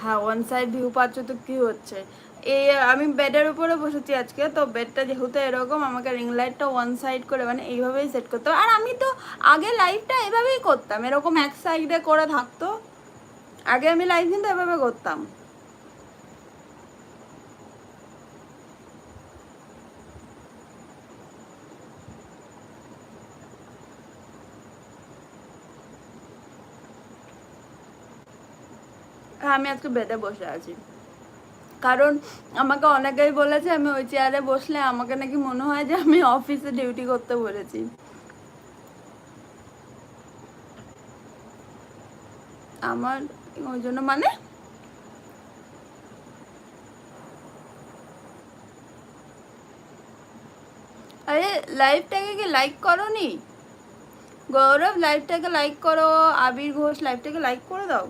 হ্যাঁ, one side view পাচ্ছ তো কি হচ্ছে। এই আমি বেডের উপরে বসেছি আজকে, তো বেডটা যেহেতু এরকম আমাকে রিং লাইটটা ওয়ান সাইড করে মানে এইভাবেই সেট করতে হবে। আর আমি তো আগে লাইভটা এভাবেই করতাম, এরকম এক সাইডে করে থাকতো। আগে আমি লাইভ কিন্তু এভাবে করতাম। হ্যাঁ, আমি আজকে বেডে বসে আছি, কারণ আমাকে অনেকেই বলেছে আমি ওই চেয়ারে বসলে আমাকে নাকি মনে হয় যে আমি অফিসে ডিউটি করতে বলেছি। আমার ওই জন্য মানে আরে লাইভটাকে কি লাইক করো নি? गौरव लाइव लाइक करो, आबिर घोष लाइव लाइक कर दो।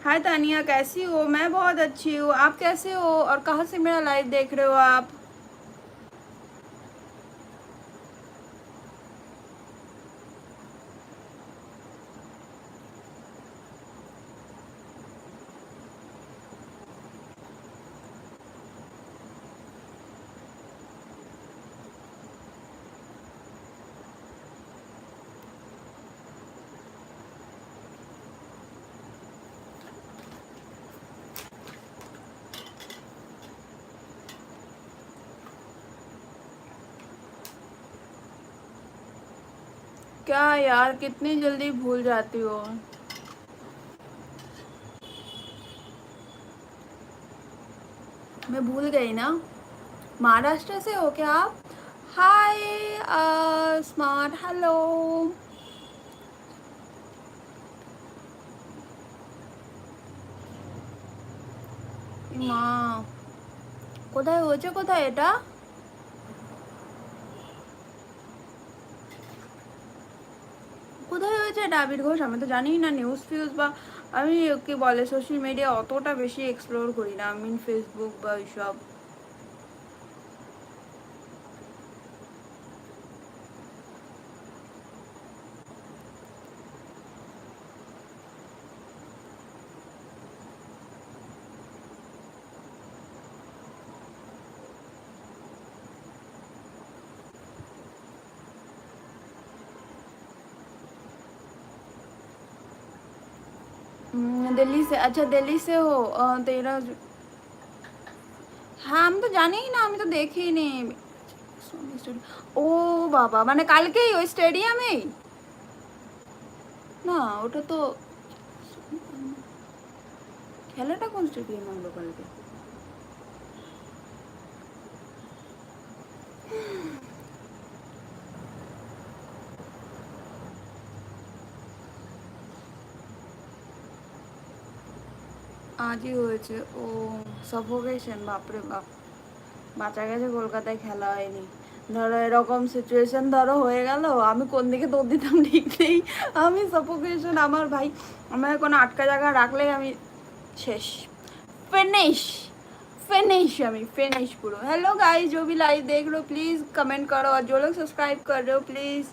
हाय तानिया, कैसी हो? मैं बहुत अच्छी हूँ, आप कैसे हो और कहाँ से मेरा लाइव देख रहे हो आप? क्या यार, कितनी जल्दी भूल जाती हो। मैं भूल गई ना। महाराष्ट्र से हो क्या आप? हाय स्मार्ट, हेलो। মা, কোথায় হয়েছে, কোথায় এটা? কোথায় হয়েছে এটা আবির ঘোষ? আমি তো জানি না নিউজ ফিউজ বা আমি কি বলে সোশ্যাল মিডিয়া অতটা বেশি এক্সপ্লোর করি না, আমি ফেসবুক বা এইসব। दिल्ली से? अच्छा, दिल्ली से हो। 13। হ্যাঁ, আমি তো জানিই না, আমি তো দেখিনি। ও বাবা, মানে কালকেই ওই স্টেডিয়ামেই? না, ওটা তো খেলাটা কোন স্টেডিয়ামে হলো কালকে? আজই হয়েছে? ও সাফোকেশন, বাপরে বাপ। বাঁচা গেছে, কলকাতায় খেলা হয়নি। ধরো এরকম সিচুয়েশন ধরো হয়ে গেল, আমি কোন দিকে দৌড় দিতাম ঠিক নেই। আমি সাফোকেশন, আমার ভাই আমার কোনো আটকা জায়গা রাখলেই আমি শেষ, फिनिश। फिनिश, আমি फिनिश पूरा। हेलो गाइस, जो भी लाइव देख रहे हो प्लीज़ कमेंट करो, और जो लोग सब्सक्राइब कर रहे हो प्लीज़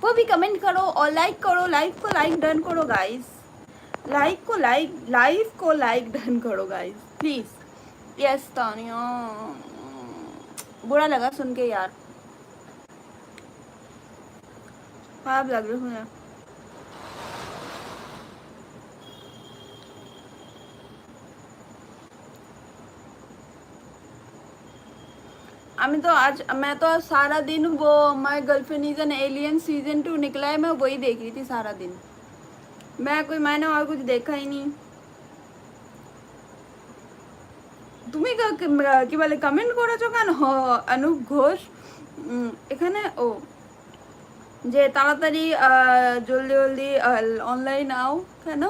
वो भी कमेंट करो और लाइक करो। लाइव को लाइक डन करो गाइस, लाइव को लाइक डन करो गाइस प्लीज़। यस तानिया, बुरा लगा सुन के यार, खराब लग रहा है। मैं तो आज सारा दिन वो my girlfriend is an alien season 2 निकला है, मैं वही देख रही थी सारा दिन। मैंने और कुछ देखा ही नहीं। তুমি কি বলে কমেন্ট করেছো কেন অনুপ ঘোষ এখানে? ও, যে তাড়াতাড়ি জলদি জলদি অনলাইন আও কেন?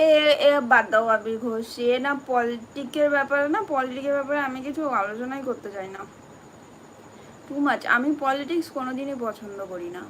এ এ বাদ দাও আবির ঘোষ, এ না পলিটিকের ব্যাপারে, না পলিটিকের ব্যাপারে আমি কিছু আলোচনাই করতে চাই না। টু মাচ, আমি পলিটিক্স কোনোদিনই পছন্দ করি না।